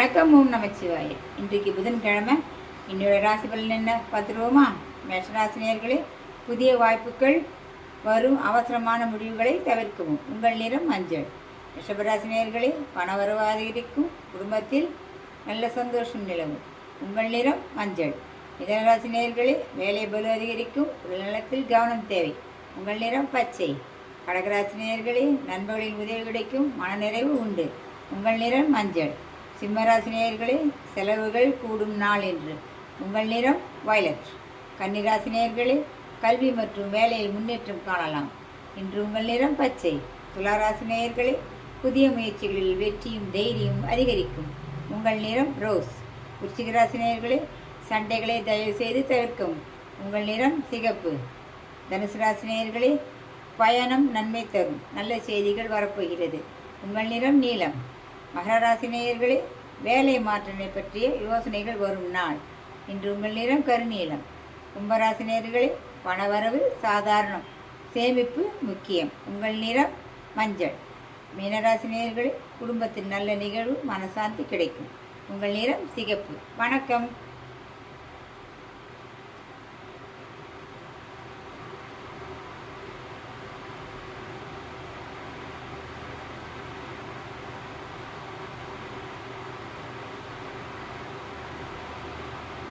வணக்கம். ஓம் நமச்சிவாய. இன்றைக்கு புதன்கிழமை. இன்னொரு ராசி பலன் என்ன பார்த்துருவோமா? மேஷராசினியர்களே, புதிய வாய்ப்புகள் வரும். அவசரமான முடிவுகளை தவிர்க்கவும். உங்கள் நிறம் மஞ்சள். ரிஷபராசினியர்களே, பணவரவு அதிகரிக்கும். குடும்பத்தில் நல்ல சந்தோஷம் நிலவும். உங்கள் நிறம் மஞ்சள். மிதனராசினியர்களே, வேலை பலு அதிகரிக்கும். உடல்நலத்தில் கவனம் தேவை. உங்கள் நிறம் பச்சை. கடகராசினியர்களே, நண்பர்களின் உதவி கிடைக்கும். மனநிறைவு உண்டு. உங்கள் நிறம் மஞ்சள். சிம்மராசினியர்களே, செலவுகள் கூடும் நாள் என்று. உங்கள் நிறம் வயலட். கன்னிராசினியர்களே, கல்வி மற்றும் வேலையில் முன்னேற்றம் காணலாம். இன்று உங்கள் நிறம் பச்சை. துளாராசினியர்களே, புதிய முயற்சிகளில் வெற்றியும் தைரியம் அதிகரிக்கும். உங்கள் நிறம் ரோஸ். விருச்சிகராசினியர்களே, சண்டைகளை தயவு செய்து தவிர்க்கவும். உங்கள் நிறம் சிகப்பு. தனுசு ராசினியர்களே, பயணம் நன்மை தரும். நல்ல செய்திகள் வரப்போகிறது. உங்கள் நிறம் நீலம். மகர ராசினியர்களே, வேலை மாற்றத்தை பற்றிய யோசனைகள் வரும் நாள். இன்று உங்கள் நிறம் கருநீலம். கும்பராசினியர்களே, பணவரவு சாதாரணம். சேமிப்பு முக்கியம். உங்கள் நிறம் மஞ்சள். மீனராசினியர்களே, குடும்பத்தில் நல்ல நிகழ்வு, மனசாந்தி கிடைக்கும். உங்கள் நிறம் சிகப்பு. வணக்கம்.